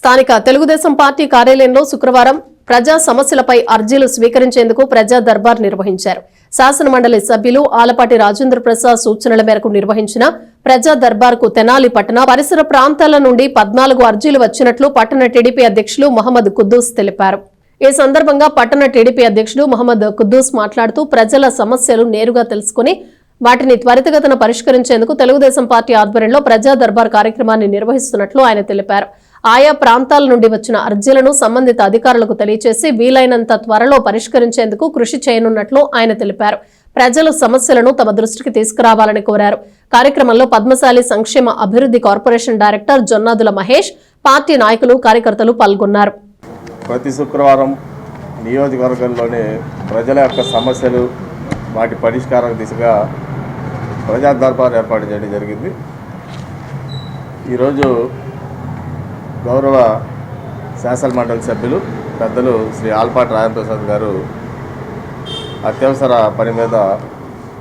స్థానిక తెలుగుదేశం పార్టీ కార్యాలయంలో శుక్రవారం ప్రజా సమస్యలపై అర్జీలు స్వీకరించేందుకు ప్రజా దర్బార్ నిర్వహించారు. శాసనమండలి సభ్యులు ఆలపాటి రాజేంద్ర ప్రసాద్ సూచనల మేరకు నిర్వహించిన ప్రజా దర్బార్ కు తెనాలి పట్టణ పరిసర ప్రాంతాల నుండి 14 అర్జీలు వచ్చినట్లు పట్టణ టీడీపీ అధ్యక్షులు మహమ్మద్ కుద్దూస్ తెలిపారు. ఈ సందర్భంగా పట్టణ టీడీపీ అధ్యక్షుడు మహమ్మద్ కుద్దూస్ మాట్లాడుతూ ప్రజల సమస్యలు నేరుగా తెలుసుకుని వాటిని త్వరితగతిన పరిష్కరించేందుకు తెలుగుదేశం పార్టీ ఆధ్వర్యంలో ప్రజా దర్బార్ కార్యక్రమాన్ని నిర్వహిస్తున్నట్లు ఆయన తెలిపారు. ఆయా ప్రాంతాల నుండి వచ్చిన అర్జీలను సంబంధిత అధికారులకు తెలియజేసి వీలైనంత త్వరలో పరిష్కరించేందుకు కృషి చేయనున్నట్లు ఆయన తెలిపారు. ప్రజల సమస్యలను తమ దృష్టికి తీసుకురావాలని కోరారు. కార్యక్రమంలో పద్మశాలి సంక్షేమ అభివృద్ధి corporation director Jonnadula Mahesh, party నాయకులు, కార్యకర్తలు పాల్గొన్నారు. ప్రతి శుక్రవారం నియోజకవర్గంలోని ప్రజల యొక్క సమస్యలు వాటి పరిష్కారం దిశగా ప్రజా దర్బార్ ఏర్పాటు చేయడం జరిగింది. ఈరోజు గౌరవ శాసనమండలి సభ్యులు పెద్దలు శ్రీ ఆలపాటి రాజేంద్ర ప్రసాద్ గారు అత్యవసర పని మీద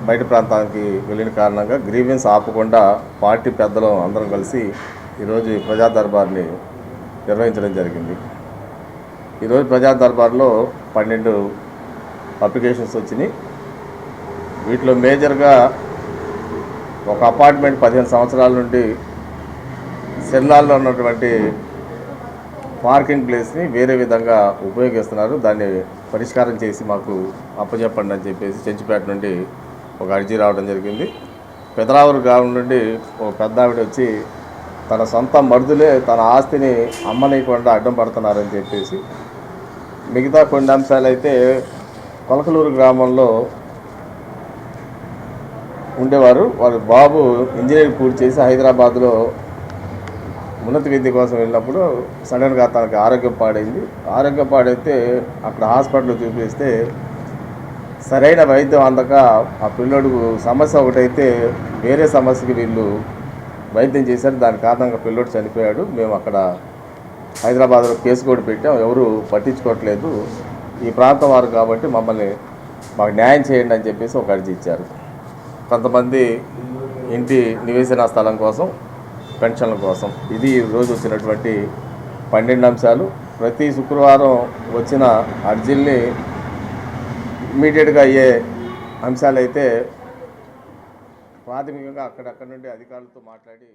బయట ప్రాంతానికి వెళ్ళిన కారణంగా గ్రీవెన్స్ ఆపకుండా పార్టీ పెద్దలు అందరం కలిసి ఈరోజు ప్రజా దర్బార్ని నిర్వహించడం జరిగింది. ఈరోజు ప్రజా దర్బార్లో 12 అప్లికేషన్స్ వచ్చినాయి. వీటిలో మేజర్గా ఒక అపార్ట్మెంట్ 15 సంవత్సరాల నుండి సెల్లాల్లో ఉన్నటువంటి పార్కింగ్ ప్లేస్ని వేరే విధంగా ఉపయోగిస్తున్నారు. దాన్ని పరిష్కారం చేసి మాకు అప్పచెప్పండి అని చెప్పేసి చెంచుపేట నుండి ఒక అర్జీ రావడం జరిగింది. పెదరావూరు గ్రామం నుండి ఒక పెద్ద ఆవిడ వచ్చి తన సొంత మరుదులే తన ఆస్తిని అమ్మనీయకుండా అడ్డం పడుతున్నారని చెప్పేసి, మిగతా కొన్ని అంశాలు అయితే కొలకలూరు గ్రామంలో ఉండేవారు. వారి బాబు ఇంజనీరింగ్ పూర్తి చేసి హైదరాబాద్లో ఉన్నత విద్య కోసం వెళ్ళినప్పుడు సడన్గా తనకి ఆరోగ్యం పాడైంది. ఆరోగ్యం పాడైతే అక్కడ హాస్పిటల్లో చూపిస్తే సరైన వైద్యం అందక ఆ పిల్లోడుకు సమస్య ఒకటైతే వేరే సమస్యకి వీళ్ళు వైద్యం చేశారు. దాని కారణంగా పిల్లోడు చనిపోయాడు. మేము అక్కడ హైదరాబాద్లో కేసు కూడా పెట్టాం. ఎవరు పట్టించుకోవట్లేదు. ఈ ప్రాంతం వారు కాబట్టి మాకు న్యాయం చేయండి అని చెప్పేసి ఒక అర్జీ ఇచ్చారు. కొంతమంది ఇంటి నివేశన స్థలం కోసం, పెన్షన్ల కోసం. ఇది ఈరోజు వచ్చినటువంటి 12 అంశాలు. ప్రతి శుక్రవారం వచ్చిన అర్జీల్ని ఇమీడియట్గా అయ్యే అంశాలైతే ప్రాథమికంగా అక్కడక్కడ నుండి అధికారులతో మాట్లాడి